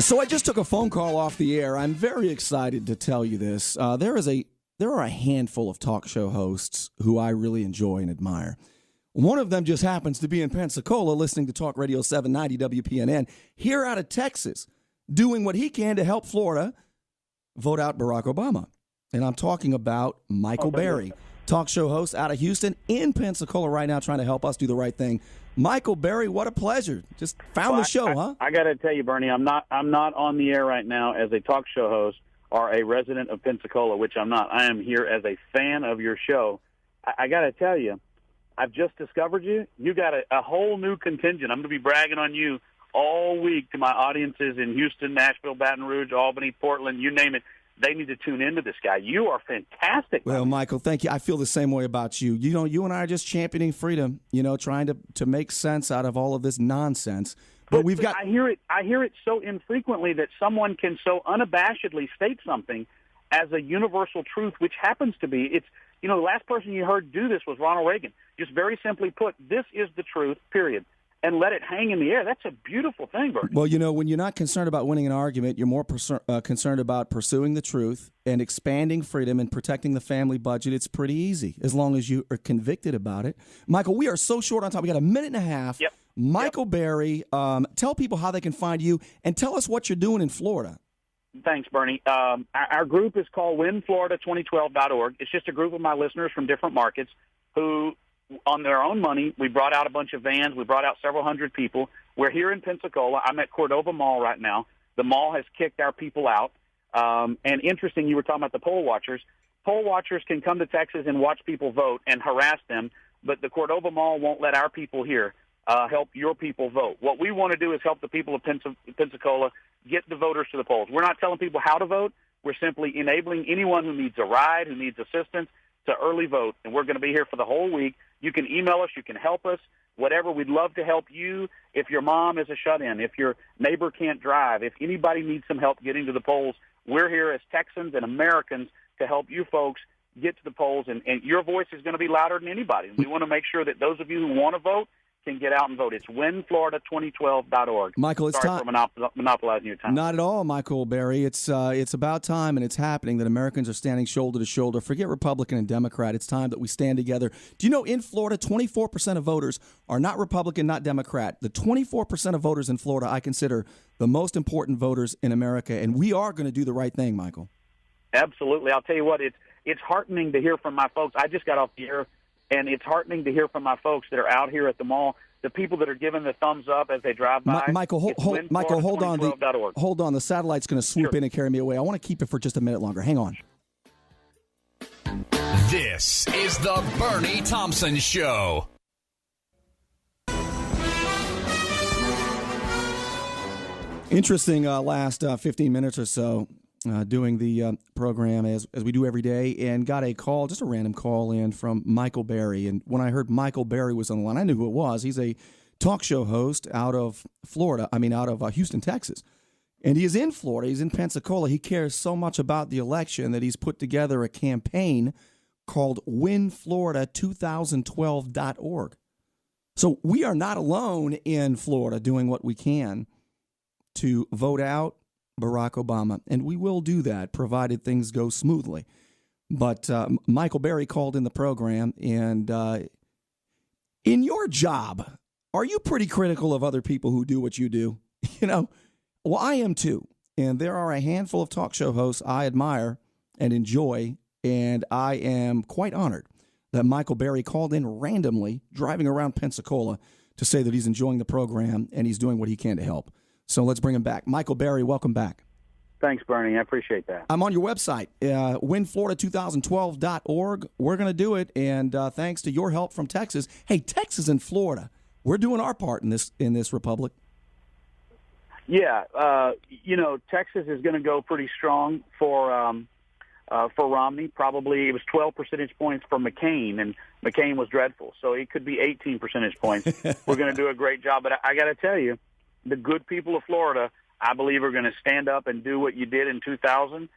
So I just took a phone call off the air. I'm very excited to tell you this. There are a handful of talk show hosts who I really enjoy and admire. One of them just happens to be in Pensacola listening to Talk Radio 790 WPNN here out of Texas, doing what he can to help Florida vote out Barack Obama. And I'm talking about Michael Berry, talk show host out of Houston in Pensacola right now, trying to help us do the right thing. Michael Berry, what a pleasure. Just found the show, huh? I got to tell you, Bernie, I'm not on the air right now as a talk show host or a resident of Pensacola, which I'm not. I am here as a fan of your show. I got to tell you, I've just discovered you. You got a whole new contingent. I'm going to be bragging on you all week to my audiences in Houston, Nashville, Baton Rouge, Albany, Portland, you name it. They need to tune into this guy. You are fantastic. Well, Michael, thank you. I feel the same way about you. You know, you and I are just championing freedom, you know, trying to make sense out of all of this nonsense. But we've got. I hear it so infrequently that someone can so unabashedly state something as a universal truth, which happens to be, the last person you heard do this was Ronald Reagan. Just very simply put, this is the truth, period. And let it hang in the air. That's a beautiful thing, Bernie. Well, you know, when you're not concerned about winning an argument, you're more concerned about pursuing the truth and expanding freedom and protecting the family budget. It's pretty easy as long as you are convicted about it. Michael, we are so short on time. We got a minute and a half. Yep. Michael Berry, tell people how they can find you and tell us what you're doing in Florida. Thanks, Bernie. Our group is called WinFlorida2012.org. It's just a group of my listeners from different markets who, on their own money, we brought out a bunch of vans. We brought out several hundred people. We're here in Pensacola. I'm at Cordova Mall right now. The mall has kicked our people out. And interesting, you were talking about the poll watchers. Poll watchers can come to Texas and watch people vote and harass them, but the Cordova Mall won't let our people here help your people vote. What we want to do is help the people of Pensacola get the voters to the polls. We're not telling people how to vote. We're simply enabling anyone who needs a ride, who needs assistance, to early vote. And we're going to be here for the whole week. You can email us. You can help us. Whatever, we'd love to help you. If your mom is a shut-in, if your neighbor can't drive, if anybody needs some help getting to the polls, we're here as Texans and Americans to help you folks get to the polls. And your voice is going to be louder than anybody. We want to make sure that those of you who want to vote can get out and vote. It's WinFlorida2012.org. Michael, it's time. Sorry for monopolizing your time. Not at all, Michael Berry. It's about time, and it's happening that Americans are standing shoulder to shoulder. Forget Republican and Democrat. It's time that we stand together. Do you know in Florida, 24% of voters are not Republican, not Democrat. The 24% of voters in Florida I consider the most important voters in America, and we are going to do the right thing, Michael. Absolutely. I'll tell you what, it's heartening to hear from my folks. I just got off the air. And it's heartening to hear from my folks that are out here at the mall, the people that are giving the thumbs up as they drive by. Michael, hold on. Hold on. The satellite's going to swoop in and carry me away. I want to keep it for just a minute longer. Hang on. This is the Burnie Thompson Show. Interesting last 15 minutes or so. Doing the program as we do every day, and got a call, just a random call in from Michael Berry. And when I heard Michael Berry was on the line, I knew who it was. He's a talk show host out of Houston, Texas. And he is in Florida. He's in Pensacola. He cares so much about the election that he's put together a campaign called WinFlorida2012.org. So we are not alone in Florida doing what we can to vote out Barack Obama, and we will do that provided things go smoothly. But Michael Berry called in the program, and in your job, are you pretty critical of other people who do what you do? You know, well, I am too, and there are a handful of talk show hosts I admire and enjoy, and I am quite honored that Michael Berry called in randomly, driving around Pensacola, to say that he's enjoying the program and he's doing what he can to help. So let's bring him back. Michael Berry, welcome back. Thanks, Bernie. I appreciate that. I'm on your website, WinFlorida2012.org. We're going to do it, and thanks to your help from Texas. Hey, Texas and Florida, we're doing our part in this republic. Yeah, Texas is going to go pretty strong for Romney. Probably it was 12 percentage points for McCain, and McCain was dreadful. So it could be 18 percentage points. We're going to do a great job. But I got to tell you, the good people of Florida, I believe, are going to stand up and do what you did in 2000,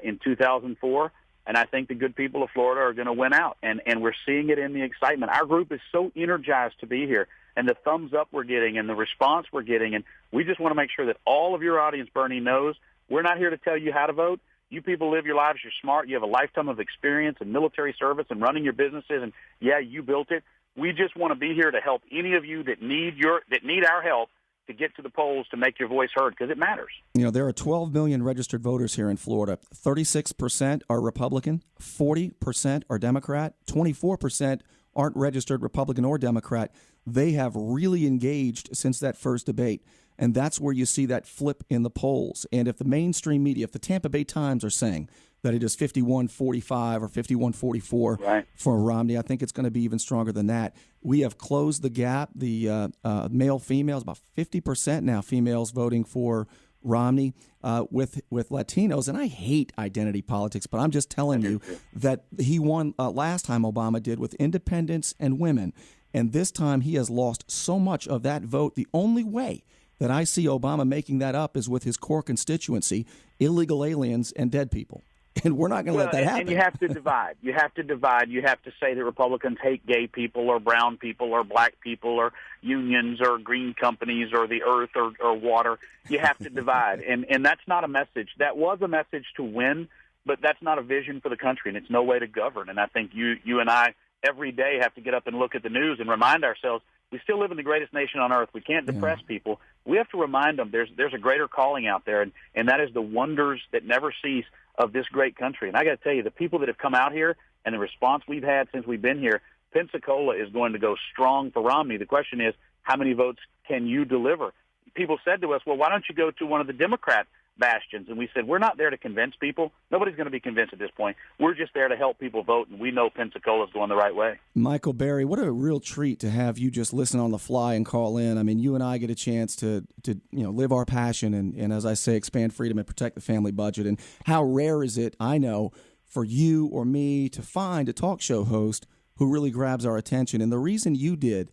in 2004. And I think the good people of Florida are going to win out, and we're seeing it in the excitement. Our group is so energized to be here, and the thumbs up we're getting and the response we're getting, and we just want to make sure that all of your audience, Bernie, knows we're not here to tell you how to vote. You people live your lives. You're smart. You have a lifetime of experience in military service and running your businesses, and, yeah, you built it. We just want to be here to help any of you that need our help to get to the polls to make your voice heard, because it matters. You know, there are 12 million registered voters here in Florida. 36% are Republican, 40% are Democrat, 24% aren't registered Republican or Democrat. They have really engaged since that first debate, and that's where you see that flip in the polls. And if the mainstream media, if the Tampa Bay Times are saying that it is 51-45 or 51-44 for Romney, I think it's going to be even stronger than that. We have closed the gap. The male-females, about 50% now females voting for Romney with Latinos. And I hate identity politics, but I'm just telling you that he won last time Obama did with independents and women. And this time he has lost so much of that vote. The only way that I see Obama making that up is with his core constituency, illegal aliens and dead people. And we're not going to let that happen. And you have to divide. You have to divide. You have to say that Republicans hate gay people or brown people or black people or unions or green companies or the earth or water. You have to divide. And that's not a message. That was a message to win, but that's not a vision for the country, and it's no way to govern. And I think you and I every day have to get up and look at the news and remind ourselves we still live in the greatest nation on earth. We can't depress people. We have to remind them there's a greater calling out there, and that is the wonders that never cease of this great country. And I got to tell you, the people that have come out here and the response we've had since we've been here, Pensacola is going to go strong for Romney. The question is, how many votes can you deliver? People said to us, well, why don't you go to one of the Democrat bastions? And we said, we're not there to convince people. Nobody's going to be convinced at this point. We're just there to help people vote, and we know Pensacola's going the right way. Michael Berry, what a real treat to have you just listen on the fly and call in. I mean, you and I get a chance to live our passion and, as I say, expand freedom and protect the family budget. And how rare is it, I know, for you or me to find a talk show host who really grabs our attention. And the reason you did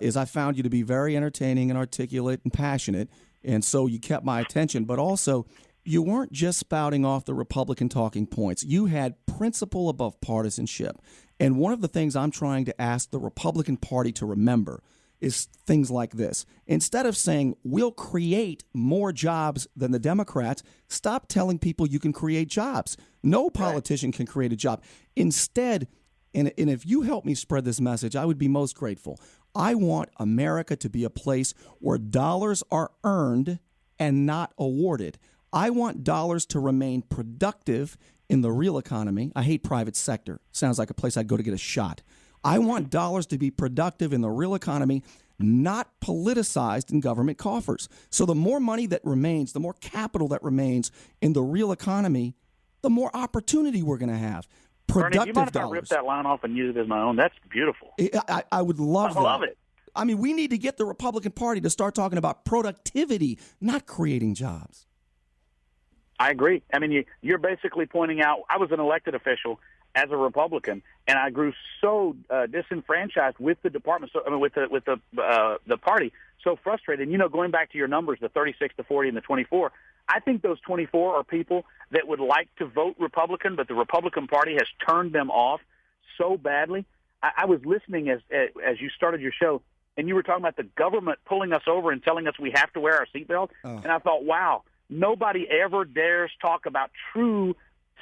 is I found you to be very entertaining and articulate and passionate. And so you kept my attention, but also you weren't just spouting off the Republican talking points. You had principle above partisanship. And one of the things I'm trying to ask the Republican Party to remember is things like this. Instead of saying, we'll create more jobs than the Democrats, stop telling people you can create jobs. No politician can create a job. Instead, and if you help me spread this message, I would be most grateful. I want America to be a place where dollars are earned and not awarded. I want dollars to remain productive in the real economy. I hate private sector. Sounds like a place I'd go to get a shot. I want dollars to be productive in the real economy, not politicized in government coffers. So the more money that remains, the more capital that remains in the real economy, the more opportunity we're going to have. Bernie, do you mind if I rip that line off and use it as my own? That's beautiful. I would love that. I love it. I mean, we need to get the Republican Party to start talking about productivity, not creating jobs. I agree. I mean, you're basically pointing out I was an elected official as a Republican, and I grew so disenfranchised with the department, with the party, so frustrated. And, going back to your numbers, the 36, the 40, and the 24, I think those 24 are people that would like to vote Republican, but the Republican Party has turned them off so badly. I was listening as you started your show, and you were talking about the government pulling us over and telling us we have to wear our seatbelt. Oh. And I thought, wow, nobody ever dares talk about true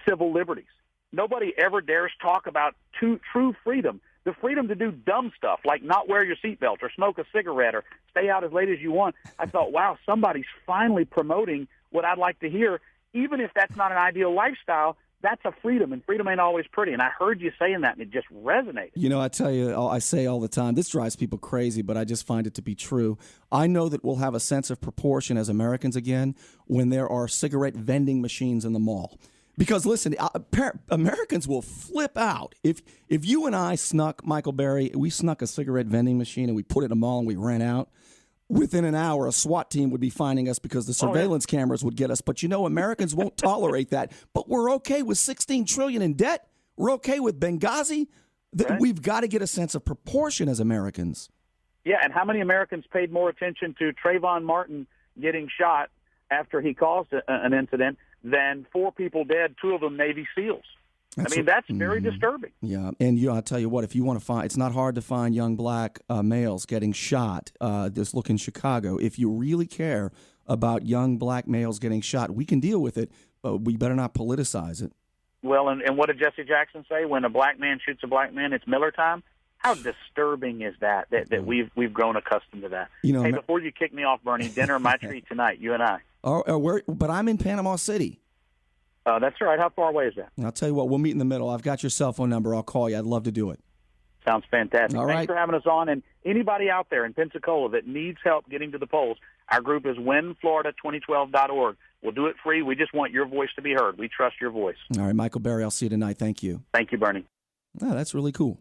civil liberties. Nobody ever dares talk about true freedom, the freedom to do dumb stuff like not wear your seatbelt or smoke a cigarette or stay out as late as you want. I thought, wow, somebody's finally promoting what I'd like to hear. Even if that's not an ideal lifestyle, that's a freedom, and freedom ain't always pretty. And I heard you saying that, and it just resonated. I tell you, I say all the time, this drives people crazy, but I just find it to be true. I know that we'll have a sense of proportion as Americans again when there are cigarette vending machines in the mall. Because, listen, Americans will flip out. If you and I snuck, Michael Berry, we snuck a cigarette vending machine and we put it in a mall and we ran out, within an hour, a SWAT team would be finding us because the surveillance cameras would get us. But, Americans won't tolerate that. But we're okay with $16 trillion in debt. We're okay with Benghazi. Right. We've got to get a sense of proportion as Americans. Yeah, and how many Americans paid more attention to Trayvon Martin getting shot after he caused an incident than 4 people dead, 2 of them Navy SEALs? That's very disturbing. Yeah, and I'll tell you what, if you want to find, it's not hard to find young black males getting shot. Just look in Chicago. If you really care about young black males getting shot, we can deal with it, but we better not politicize it. Well, and what did Jesse Jackson say? When a black man shoots a black man, it's Miller time. How disturbing is that we've grown accustomed to that? Hey, before you kick me off, Bernie, dinner my treat tonight, you and I. But I'm in Panama City. That's all right. How far away is that? I'll tell you what, we'll meet in the middle. I've got your cell phone number. I'll call you. I'd love to do it. Sounds fantastic. All Thanks right. for having us on. And anybody out there in Pensacola that needs help getting to the polls, our group is winflorida2012.org. We'll do it free. We just want your voice to be heard. We trust your voice. All right, Michael Berry, I'll see you tonight. Thank you. Thank you, Bernie. Oh, that's really cool.